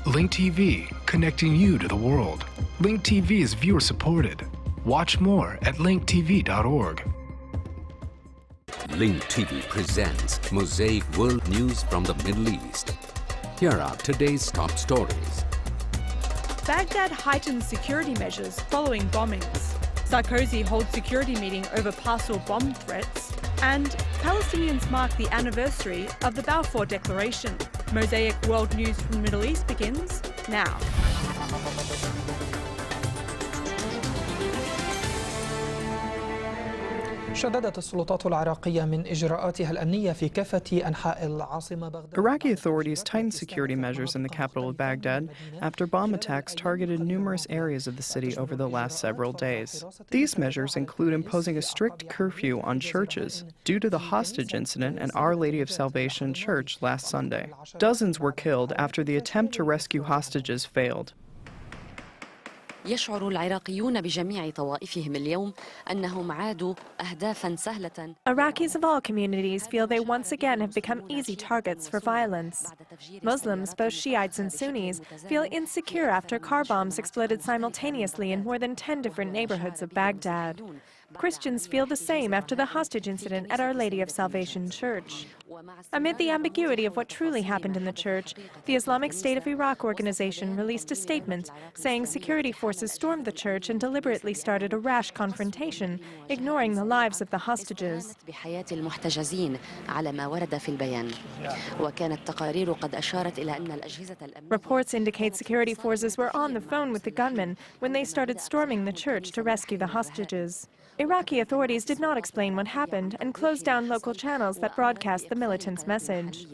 Link TV, connecting you to the world. Link TV is viewer supported. Watch more at linktv.org. Link TV presents Mosaic World News from the Middle East. Here are today's top stories. Baghdad heightens security measures following bombings. Sarkozy holds security meeting over parcel bomb threats. And Palestinians mark the anniversary of the Balfour Declaration. Mosaic World News from the Middle East begins now. شددت السلطات العراقية من إجراءاتها الأمنية في كافة أنحاء العاصمة بغداد. Iraqi authorities tightened security measures in the capital of Baghdad after bomb attacks targeted numerous areas of the city over the last several days. These measures include imposing a strict curfew on churches due to the hostage incident at Our Lady of Salvation Church last Sunday. Dozens were killed after the attempt to rescue hostages failed. يشعر العراقيون بجميع طوائفهم اليوم أنهم عادوا أهدافا سهلة. Iraqis of all communities feel they once again have become easy targets for violence. Muslims, both Shiites and Sunnis, feel insecure after car bombs exploded simultaneously in more than 10 different neighborhoods of Baghdad. Christians feel the same after the hostage incident at Our Lady of Salvation Church. Amid the ambiguity of what truly happened in the church, the Islamic State of Iraq organization released a statement saying security forces stormed the church and deliberately started a rash confrontation, ignoring the lives of the hostages. Reports indicate security forces were on the phone with the gunmen when they started storming the church to rescue the hostages. Iraqi authorities did not explain what happened and closed down local channels that broadcast the militants' message.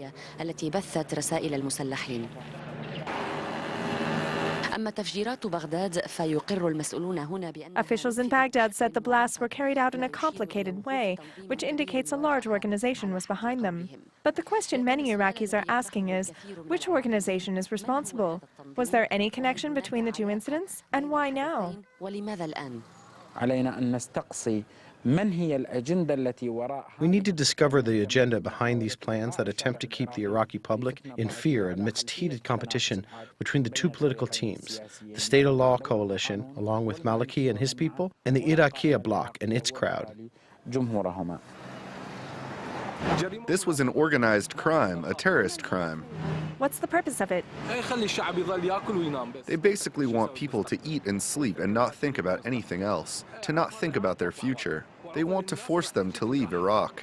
Officials in Baghdad said the blasts were carried out in a complicated way, which indicates a large organization was behind them. But the question many Iraqis are asking is, which organization is responsible? Was there any connection between the two incidents? And why now? We need to discover the agenda behind these plans that attempt to keep the Iraqi public in fear amidst heated competition between the two political teams, the State of Law coalition, along with Maliki and his people, and the Iraqiya bloc and its crowd. This was an organized crime, a terrorist crime. What's the purpose of it? They basically want people to eat and sleep and not think about anything else, to not think about their future. They want to force them to leave Iraq.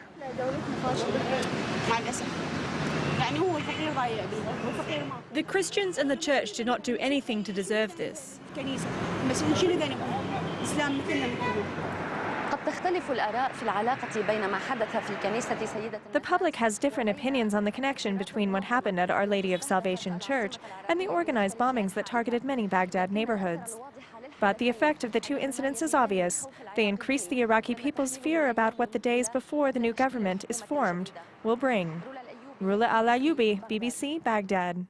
The Christians and the church did not do anything to deserve this. The public has different opinions on the connection between what happened at Our Lady of Salvation Church and the organized bombings that targeted many Baghdad neighborhoods. But the effect of the two incidents is obvious. They increase the Iraqi people's fear about what the days before the new government is formed will bring. Rula Al-Ayubi, BBC, Baghdad.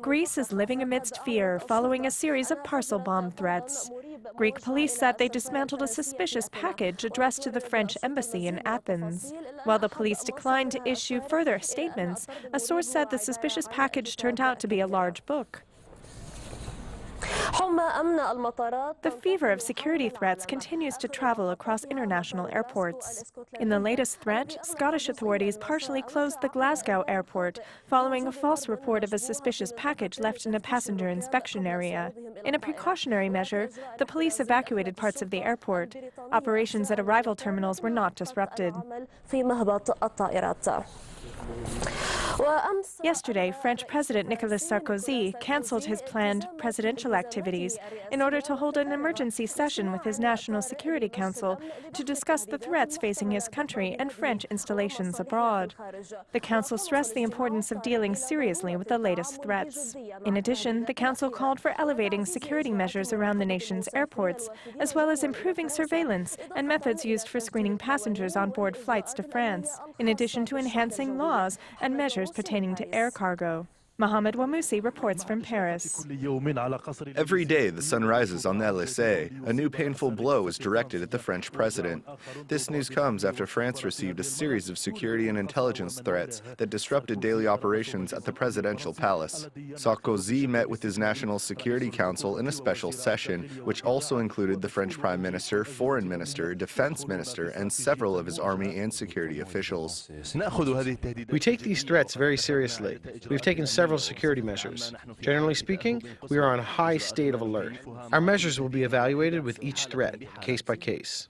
Greece is living amidst fear following a series of parcel bomb threats. Greek police said they dismantled a suspicious package addressed to the French embassy in Athens. While the police declined to issue further statements, a source said the suspicious package turned out to be a large book. The fever of security threats continues to travel across international airports. In the latest threat, Scottish authorities partially closed the Glasgow airport following a false report of a suspicious package left in a passenger inspection area. In a precautionary measure, the police evacuated parts of the airport. Operations at arrival terminals were not disrupted. Yesterday, French President Nicolas Sarkozy cancelled his planned presidential activities in order to hold an emergency session with his National Security Council to discuss the threats facing his country and French installations abroad. The council stressed the importance of dealing seriously with the latest threats. In addition, the council called for elevating security measures around the nation's airports, as well as improving surveillance and methods used for screening passengers on board flights to France, in addition to enhancing laws and measures pertaining to air cargo. Mohamed Wamousi reports from Paris. Every day the sun rises on the Elysee, a new painful blow is directed at the French president. This news comes after France received a series of security and intelligence threats that disrupted daily operations at the presidential palace. Sarkozy met with his National Security Council in a special session, which also included the French Prime Minister, Foreign Minister, Defense Minister, and several of his army and security officials. We take these threats very seriously. We've taken several security measures. Generally speaking, we are on a high state of alert. Our measures will be evaluated with each threat, case by case.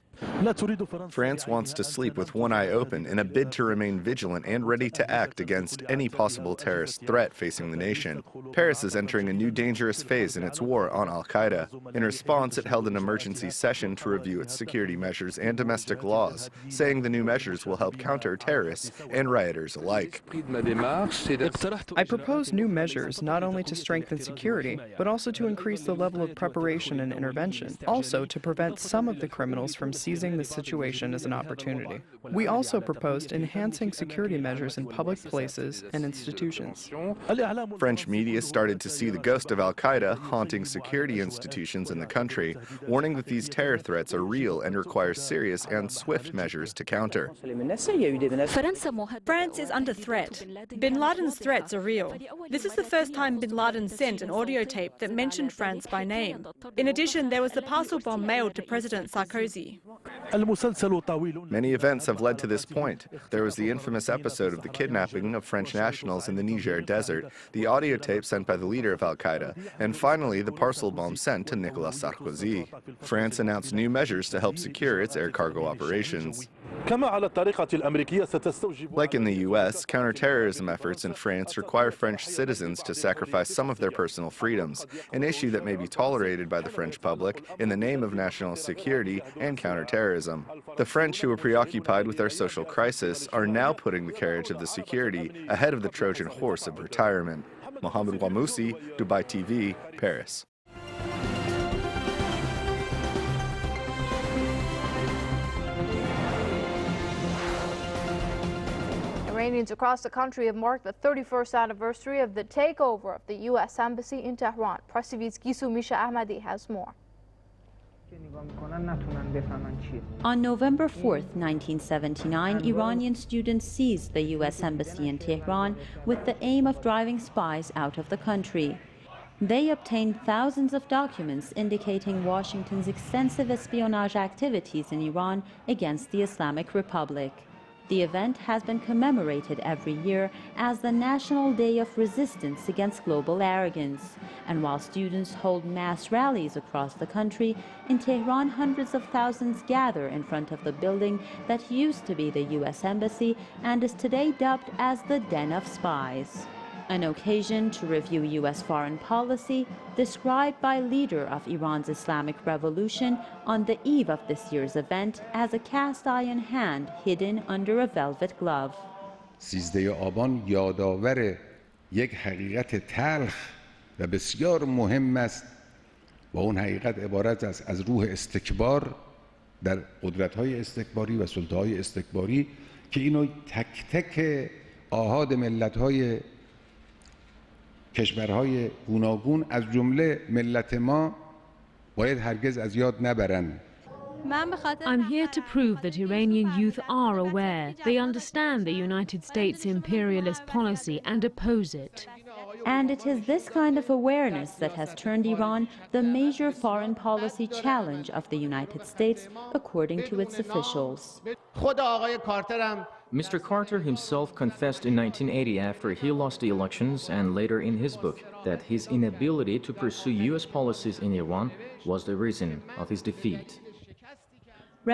France wants to sleep with one eye open in a bid to remain vigilant and ready to act against any possible terrorist threat facing the nation. Paris is entering a new dangerous phase in its war on al-Qaeda. In response, it held an emergency session to review its security measures and domestic laws, saying the new measures will help counter terrorists and rioters alike. I propose new measures not only to strengthen security, but also to increase the level of preparation and intervention, also to prevent some of the criminals from seizing the situation as an opportunity. We also proposed enhancing security measures in public places and institutions. French media started to see the ghost of al-Qaeda haunting security institutions in the country, warning that these terror threats are real and require serious and swift measures to counter. France is under threat. Bin Laden's threats are real. This is the first time Bin Laden sent an audio tape that mentioned France by name. In addition, there was the parcel bomb mailed to President Sarkozy. Many events have led to this point. There was the infamous episode of the kidnapping of French nationals in the Niger desert, the audio tape sent by the leader of al-Qaeda, and finally the parcel bomb sent to Nicolas Sarkozy. France announced new measures to help secure its air cargo operations. Like in the U.S., counterterrorism efforts in France require French citizens to sacrifice some of their personal freedoms, an issue that may be tolerated by the French public in the name of national security and counterterrorism. The French, who are preoccupied with their social crisis, are now putting the carriage of the security ahead of the Trojan horse of retirement. Mohamed Wamousi, Dubai TV, Paris. Iranians across the country have marked the 31st anniversary of the takeover of the U.S. Embassy in Tehran. Press TV's Gisu Misha Ahmadi has more. On November 4, 1979, Iranian students seized the U.S. Embassy in Tehran with the aim of driving spies out of the country. They obtained thousands of documents indicating Washington's extensive espionage activities in Iran against the Islamic Republic. The event has been commemorated every year as the National Day of Resistance Against Global Arrogance. And while students hold mass rallies across the country, in Tehran hundreds of thousands gather in front of the building that used to be the U.S. Embassy and is today dubbed as the Den of Spies. An occasion to review U.S. foreign policy described by leader of Iran's Islamic Revolution on the eve of this year's event as a cast-iron hand hidden under a velvet glove. 13 آبان یادآور یک حقیقت تلخ و بسیار مهم است و اون حقیقت عبارت است از روح استکبار در قدرت‌های استکباری و سلطه‌های استکباری که اینو تک تک آحاد ملت‌های کشورهای گوناگون از جمله ملت ما باید هرگز از یاد نبرند. I'm here to prove that Iranian youth are aware. They understand the United States imperialist policy and oppose it. And it is this kind of awareness that has turned Iran the major foreign policy challenge of the United States, according to its officials. Mr. Carter himself confessed in 1980 after he lost the elections and later in his book that his inability to pursue U.S. policies in Iran was the reason of his defeat.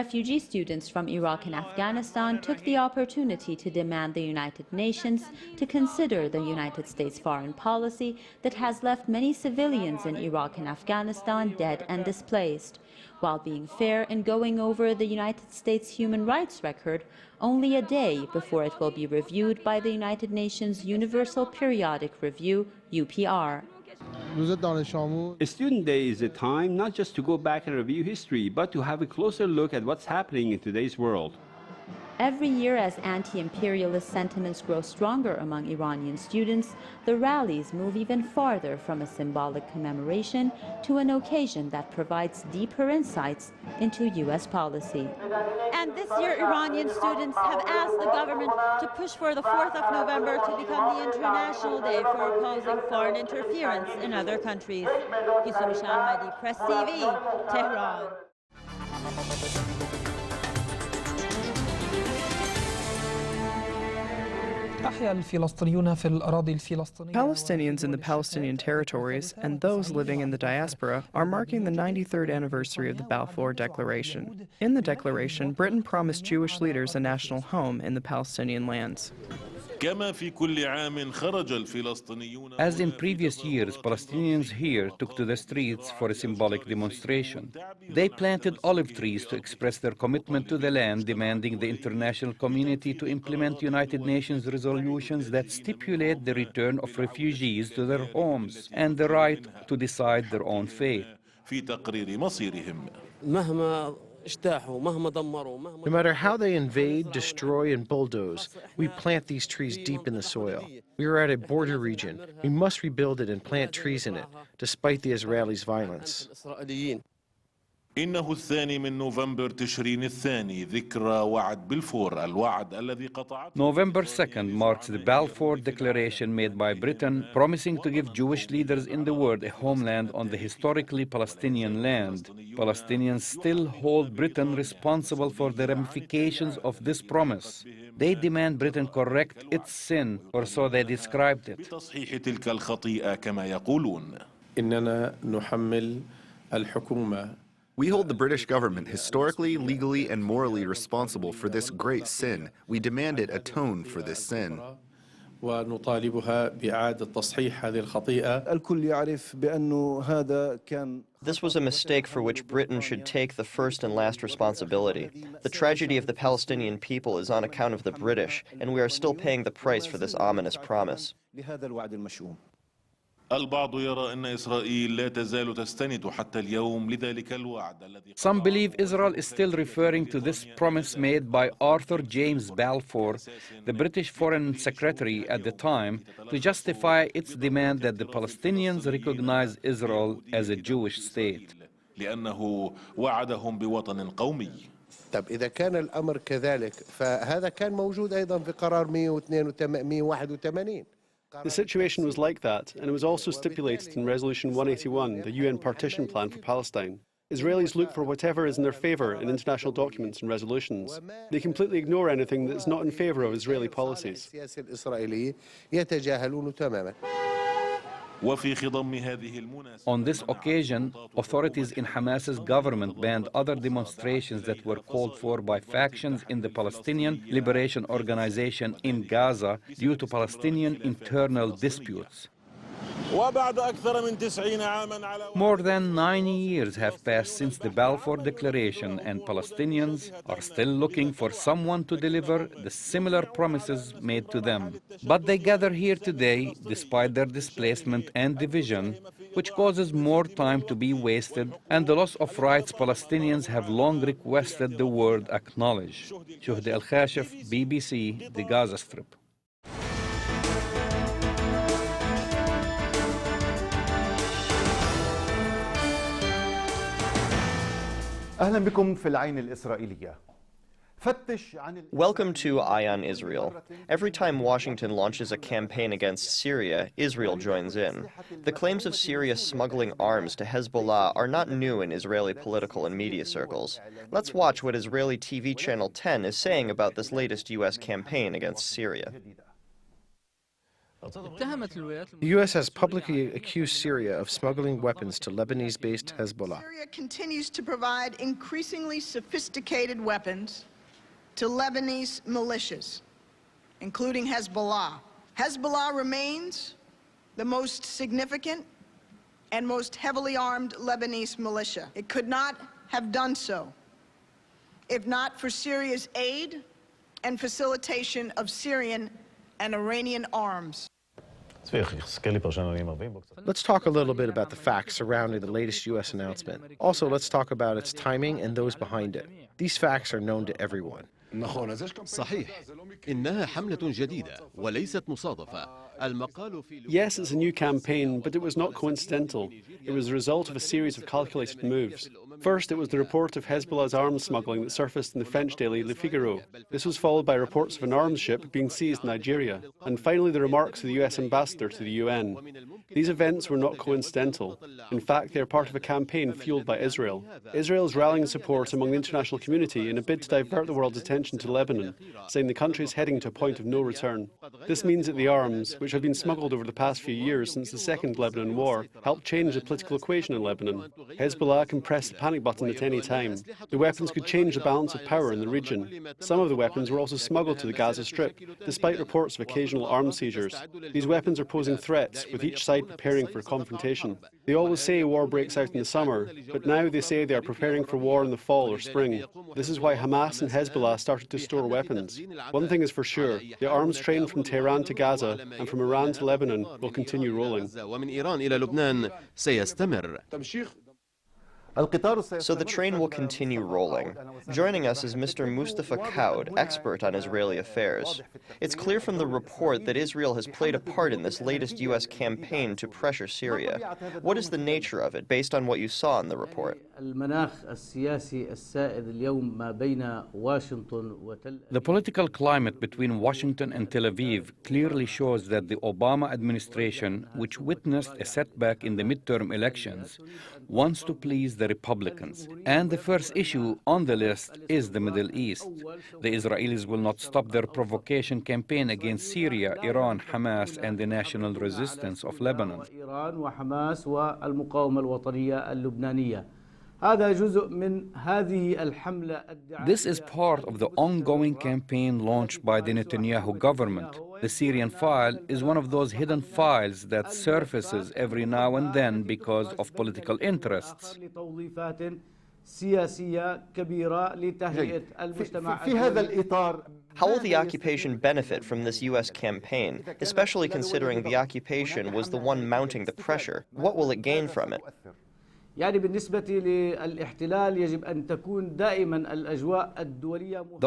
Refugee students from Iraq and Afghanistan took the opportunity to demand the United Nations to consider the United States foreign policy that has left many civilians in Iraq and Afghanistan dead and displaced. While being fair in going over the United States human rights record only a day before it will be reviewed by the United Nations Universal Periodic Review, UPR. Student Day is a time not just to go back and review history, but to have a closer look at what's happening in today's world. Every year, as anti-imperialist sentiments grow stronger among Iranian students, the rallies move even farther from a symbolic commemoration to an occasion that provides deeper insights into U.S. policy. And this year, Iranian students have asked the government to push for the 4th of November to become the International Day for opposing foreign interference in other countries. Kisumi Ahmadi, Press TV, Tehran. Palestinians in the Palestinian territories and those living in the diaspora are marking the 93rd anniversary of the Balfour Declaration. In the declaration, Britain promised Jewish leaders a national home in the Palestinian lands. As in previous years, Palestinians here took to the streets for a symbolic demonstration. They planted olive trees to express their commitment to the land, demanding the international community to implement United Nations resolutions that stipulate the return of refugees to their homes and the right to decide their own fate. No matter how they invade, destroy, and bulldoze, we plant these trees deep in the soil. We are at a border region. We must rebuild it and plant trees in it, despite the Israelis' violence. إنه الثاني من نوفمبر تشرين الثاني ذكرى وعد بلفور الوعد الذي قطعته. November 2nd marks the Balfour Declaration made by Britain, promising to give Jewish leaders in the world a homeland on the historically Palestinian land. Palestinians still hold Britain responsible for the ramifications of this promise. They demand Britain correct its sin, or so they described it. بتصحيح تلك الخطيئة كما يقولون. إننا نحمل الحكومة. We hold the British government historically, legally, and morally responsible for this great sin. We demand it atone for this sin. This was a mistake for which Britain should take the first and last responsibility. The tragedy of the Palestinian people is on account of the British, and we are still paying the price for this ominous promise. البعض يرى أن إسرائيل لا تزال تستند حتى اليوم لذلك الوعد الذي. Some believe Israel is still referring to this promise made by Arthur James Balfour, the British Foreign Secretary at the time, to justify its demand that the Palestinians recognize Israel as a Jewish state. لأنه وعدهم بوطن قومي. طب إذا كان الأمر كذلك فهذا كان موجود أيضا في قرار 181. The situation was like that, and it was also stipulated in Resolution 181, the UN partition plan for Palestine. Israelis look for whatever is in their favour in international documents and resolutions. They completely ignore anything that is not in favour of Israeli policies. On this occasion, authorities in Hamas's government banned other demonstrations that were called for by factions in the Palestinian Liberation Organization in Gaza due to Palestinian internal disputes. More than 90 years have passed since the Balfour Declaration, and Palestinians are still looking for someone to deliver the similar promises made to them. But they gather here today, despite their displacement and division, which causes more time to be wasted and the loss of rights Palestinians have long requested the world acknowledge. Shuhdi Al-Khashif, BBC, the Gaza Strip. أهلا بكم في العين الإسرائيلية. Welcome to Eye on Israel. Every time Washington launches a campaign against Syria, Israel joins in. The claims of Syria smuggling arms to Hezbollah are not new in Israeli political and media circles. Let's watch what Israeli TV Channel 10 is saying about this latest U.S. campaign against Syria. The U.S. has publicly accused Syria of smuggling weapons to Lebanese-based Hezbollah. Syria continues to provide increasingly sophisticated weapons to Lebanese militias, including Hezbollah. Hezbollah remains the most significant and most heavily armed Lebanese militia. It could not have done so if not for Syria's aid and facilitation of Syrian and Iranian arms. Let's talk a little bit about the facts surrounding the latest U.S. announcement. Also, let's talk about its timing and those behind it. These facts are known to everyone. صحيح إنها حملة جديدة وليست مصادفة. Yes, it's a new campaign, but it was not coincidental. It was the result of a series of calculated moves. First, it was the report of Hezbollah's arms smuggling that surfaced in the French daily Le Figaro. This was followed by reports of an arms ship being seized in Nigeria, and finally the remarks of the US ambassador to the UN. These events were not coincidental. In fact, they are part of a campaign fueled by Israel. Israel is rallying support among the international community in a bid to divert the world's attention to Lebanon, saying the country is heading to a point of no return. This means that the arms, which have been smuggled over the past few years since the Second Lebanon War, helped change the political equation in Lebanon. Hezbollah can press the panic button at any time. The weapons could change the balance of power in the region. Some of the weapons were also smuggled to the Gaza Strip, despite reports of occasional arms seizures. These weapons are posing threats, with each side preparing for confrontation. They always say war breaks out in the summer, but now they say they are preparing for war in the fall or spring. This is why Hamas and Hezbollah started to store weapons. One thing is for sure, the arms train from Tehran to Gaza and from Iran to Lebanon will continue rolling. So the train will continue rolling. Joining us is Mr. Mustafa Kaud, expert on Israeli affairs. It's clear from the report that Israel has played a part in this latest U.S. campaign to pressure Syria. What is the nature of it, based on what you saw in the report? The political climate between Washington and Tel Aviv clearly shows that the Obama administration, which witnessed a setback in the midterm elections, wants to please the Republicans. And the first issue on the list is the Middle East. The Israelis will not stop their provocation campaign against Syria, Iran, Hamas, and the national resistance of Lebanon. This is part of the ongoing campaign launched by the Netanyahu government. The Syrian file is one of those hidden files that surfaces every now and then because of political interests. How will the occupation benefit from this U.S. campaign, especially considering the occupation was the one mounting the pressure? What will it gain from it? The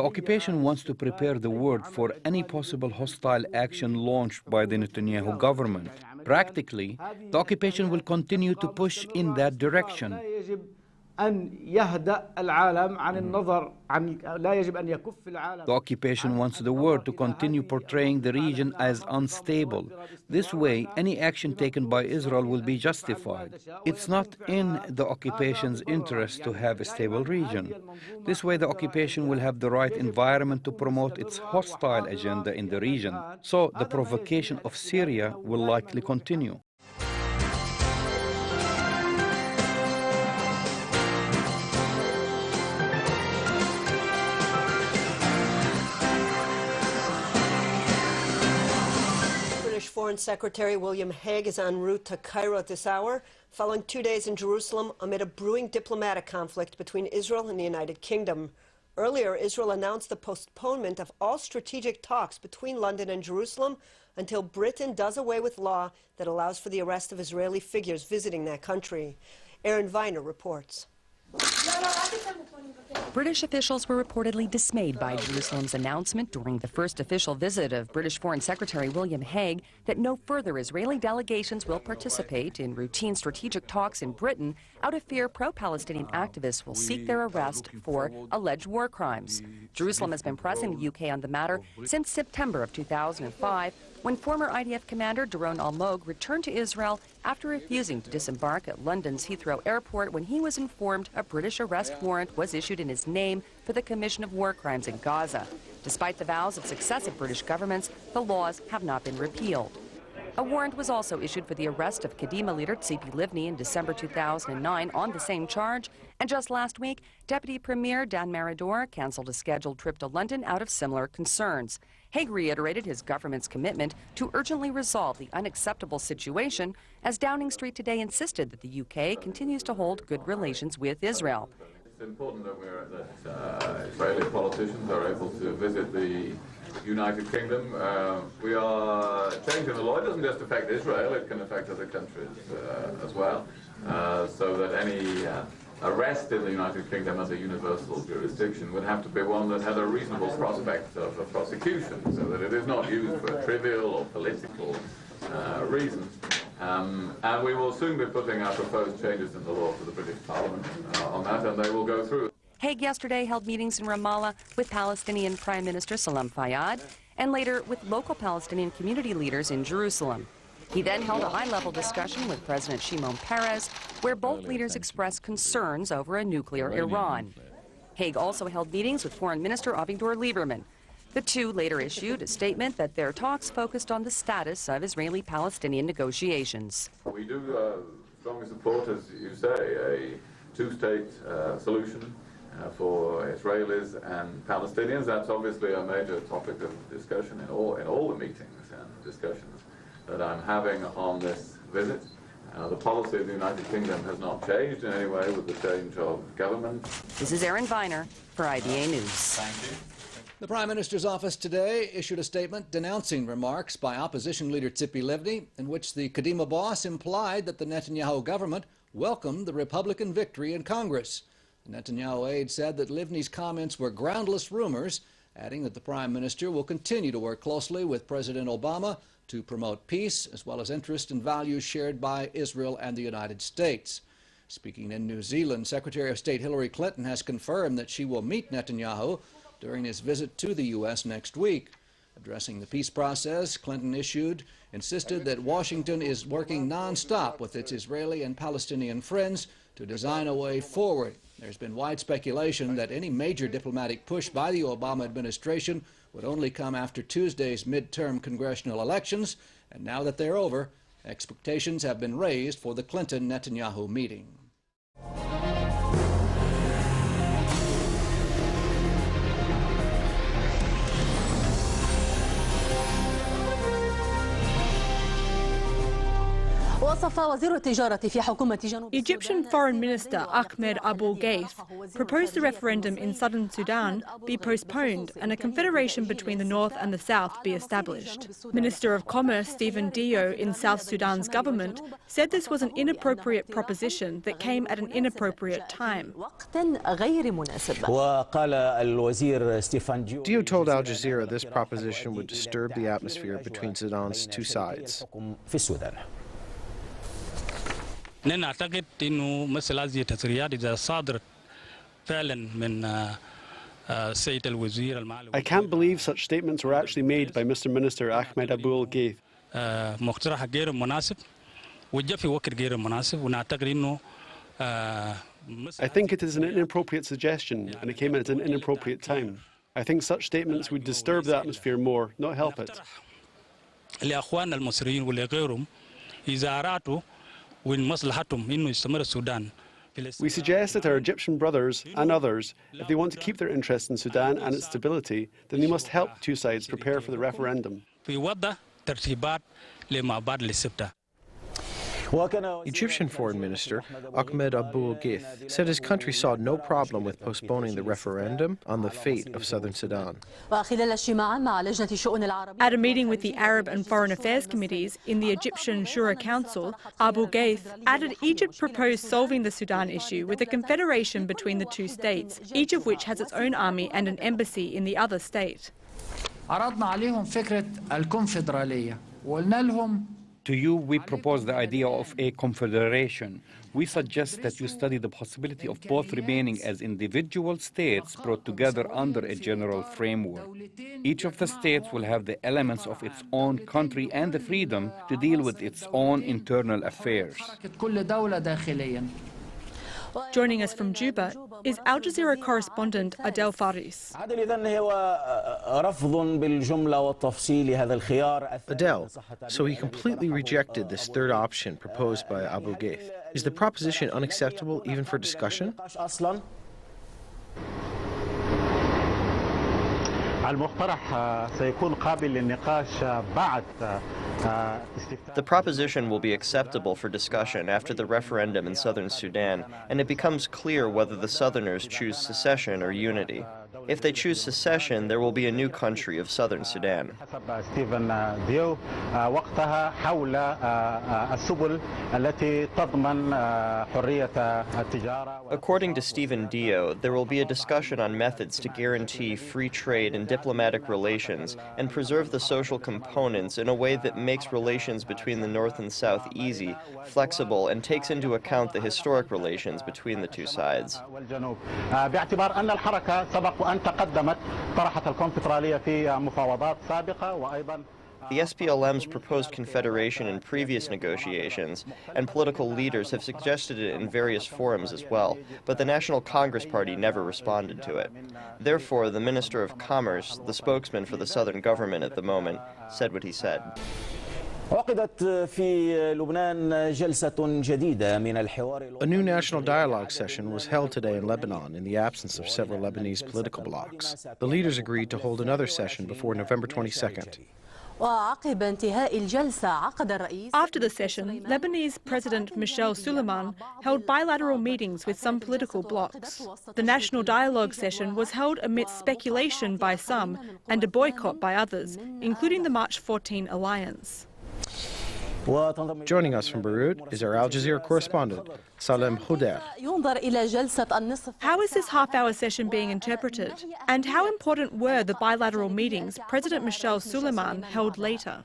occupation wants to prepare the world for any possible hostile action launched by the Netanyahu government. Practically, the occupation will continue to push in that direction. The occupation wants the world to continue portraying the region as unstable. This way, any action taken by Israel will be justified. It's not in the occupation's interest to have a stable region. This way, the occupation will have the right environment to promote its hostile agenda in the region. So, the provocation of Syria will likely continue. Foreign Secretary William Hague is en route to Cairo this hour, following 2 days in Jerusalem amid a brewing diplomatic conflict between Israel and the United Kingdom. Earlier, Israel announced the postponement of all strategic talks between London and Jerusalem until Britain does away with law that allows for the arrest of Israeli figures visiting that country. Aaron Viner reports. British officials were reportedly dismayed by Jerusalem's announcement during the first official visit of British Foreign Secretary William Hague that no further Israeli delegations will participate in routine strategic talks in Britain out of fear pro-Palestinian activists will seek their arrest for alleged war crimes. Jerusalem has been pressing the UK on the matter since September of 2005, when former IDF commander Doron Almog returned to Israel after refusing to disembark at London's Heathrow Airport when he was informed a British arrest warrant was issued in his name for the commission of war crimes in Gaza. Despite the vows of successive British governments, the laws have not been repealed. A warrant was also issued for the arrest of Kadima leader Tzipi Livni in December 2009 on the same charge, and just last week, Deputy Premier Dan Meridor canceled a scheduled trip to London out of similar concerns. Hague reiterated his government's commitment to urgently resolve the unacceptable situation, as Downing Street today insisted that the UK continues to hold good relations with Israel. It's important that Israeli politicians are able to visit the United Kingdom. We are changing the law. It doesn't just affect Israel, it can affect other countries as well, so that any arrest in the United Kingdom as a universal jurisdiction would have to be one that had a reasonable prospect of a prosecution, so that it is not used for trivial or political reasons. And we will soon be putting our proposed changes in the law to the British Parliament on that, and they will go through. Hague yesterday held meetings in Ramallah with Palestinian Prime Minister Salam Fayyad and later with local Palestinian community leaders in Jerusalem. He then held a high-level discussion with President Shimon Peres, where both leaders expressed concerns over a nuclear Iran. Hague also held meetings with Foreign Minister Avigdor Lieberman. The two later issued a statement that their talks focused on the status of Israeli-Palestinian negotiations. We do strongly support, as you say, a two-state solution for Israelis and Palestinians. That's obviously a major topic of discussion in all the meetings and discussions that I'm having on this visit. The policy of the United Kingdom has not changed in any way with the change of government. This is Erin Viner for IBA News. Thank you. The Prime Minister's office today issued a statement denouncing remarks by opposition leader Tzipi Livni, in which the Kadima boss implied that the Netanyahu government welcomed the Republican victory in Congress. The Netanyahu aide said that Livni's comments were groundless rumors, adding that the Prime Minister will continue to work closely with President Obama to promote peace, as well as interest and values shared by Israel and the United States. Speaking in New Zealand, Secretary of State Hillary Clinton has confirmed that she will meet Netanyahu during his visit to the U.S. next week. Addressing the peace process, Clinton insisted that Washington is working nonstop with its Israeli and Palestinian friends to design a way forward. There's been wide speculation that any major diplomatic push by the Obama administration would only come after Tuesday's midterm congressional elections, and now that they're over, expectations have been raised for the Clinton-Netanyahu meeting. Egyptian Foreign Minister Ahmed Abul Ghaith proposed the referendum in southern Sudan be postponed and a confederation between the north and the south be established. Minister of Commerce Stephen Dio in South Sudan's government said this was an inappropriate proposition that came at an inappropriate time. Dio told Al Jazeera this proposition would disturb the atmosphere between Sudan's two sides. نعتقد انه مثل هذه التسريات اذا صادرت فعلا من السيد الوزير المعالي. I can't believe such statements were actually made by Mr. Minister Ahmed Abul Ghaith. مقترح غير مناسب وجاء في وقت غير مناسب ونعتقد انه I think it is an inappropriate suggestion and it came at an inappropriate time. I think such statements would disturb the atmosphere more, not help it. لأخواننا المصريين ولغيرهم إذا أرادوا We suggest that our Egyptian brothers and others, if they want to keep their interests in Sudan and its stability, then they must help two sides prepare for the referendum. Egyptian Foreign Minister Ahmed Abul Ghaith said his country saw no problem with postponing the referendum on the fate of southern Sudan. At a meeting with the Arab and Foreign Affairs Committees in the Egyptian Shura Council, Abul Ghaith added Egypt proposed solving the Sudan issue with a confederation between the two states, each of which has its own army and an embassy in the other state. To you, we propose the idea of a confederation. We suggest that you study the possibility of both remaining as individual states brought together under a general framework. Each of the states will have the elements of its own country and the freedom to deal with its own internal affairs. Joining us from Juba is Al Jazeera correspondent Adel Faris. Adel, so he completely rejected this third option proposed by Abul Ghaith. Is the proposition unacceptable even for discussion? The proposition will be acceptable for discussion after the referendum in southern Sudan, and it becomes clear whether the Southerners choose secession or unity. If they choose secession, there will be a new country of southern Sudan. According to Stephen Dio, there will be a discussion on methods to guarantee free trade and diplomatic relations and preserve the social components in a way that makes relations between the North and South easy, flexible, and takes into account the historic relations between the two sides. The SPLM's proposed confederation in previous negotiations, and political leaders have suggested it in various forums as well, but the National Congress Party never responded to it. Therefore, the Minister of Commerce, the spokesman for the Southern government at the moment, said what he said. A new national dialogue session was held today in Lebanon in the absence of several Lebanese political blocs. The leaders agreed to hold another session before November 22nd. After the session, Lebanese President Michel Suleiman held bilateral meetings with some political blocs. The national dialogue session was held amidst speculation by some and a boycott by others, including the March 14 alliance. Joining us from Beirut is our Al Jazeera correspondent, Salem Houder. How is this half-hour session being interpreted? And how important were the bilateral meetings President Michel Suleiman held later?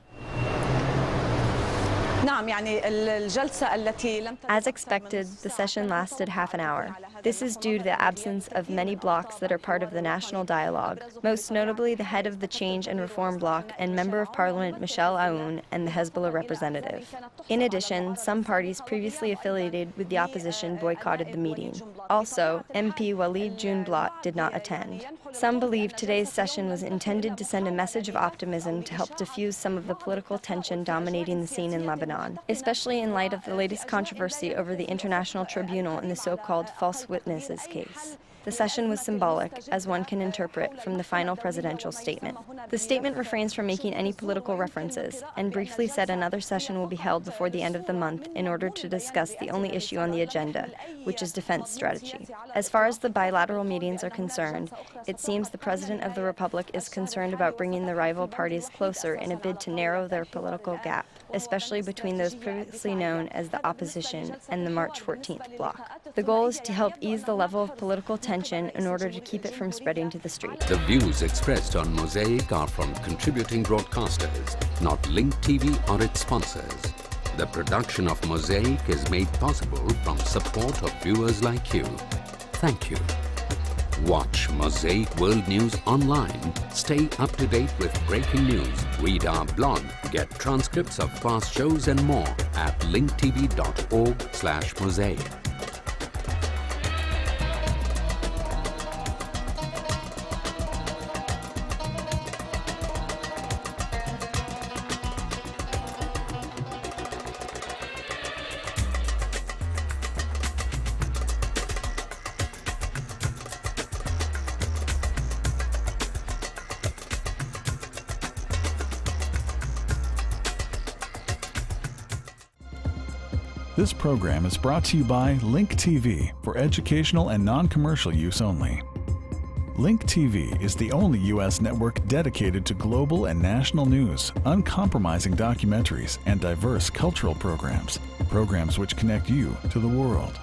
As expected, the session lasted half an hour. This is due to the absence of many blocs that are part of the national dialogue, most notably the head of the Change and Reform bloc and Member of Parliament Michel Aoun and the Hezbollah representative. In addition, some parties previously affiliated with the opposition boycotted the meeting. Also, MP Walid Junblat did not attend. Some believe today's session was intended to send a message of optimism to help diffuse some of the political tension dominating the scene in Lebanon, especially in light of the latest controversy over the International Tribunal in the so-called false witnesses case. The session was symbolic, as one can interpret from the final presidential statement. The statement refrains from making any political references and briefly said another session will be held before the end of the month in order to discuss the only issue on the agenda, which is defense strategy. As far as the bilateral meetings are concerned, it seems the President of the Republic is concerned about bringing the rival parties closer in a bid to narrow their political gap, especially between those previously known as the opposition and the March 14th bloc. The goal is to help ease the level of political tension in order to keep it from spreading to the street. The views expressed on Mosaic are from contributing broadcasters, not Link TV or its sponsors. The production of Mosaic is made possible from support of viewers like you. Thank you. Watch Mosaic World News online. Stay up to date with breaking news. Read our blog. Get transcripts of past shows and more at linktv.org/mosaic. This program is brought to you by Link TV for educational and non-commercial use only. Link TV is the only U.S. network dedicated to global and national news, uncompromising documentaries, and diverse cultural programs which connect you to the world.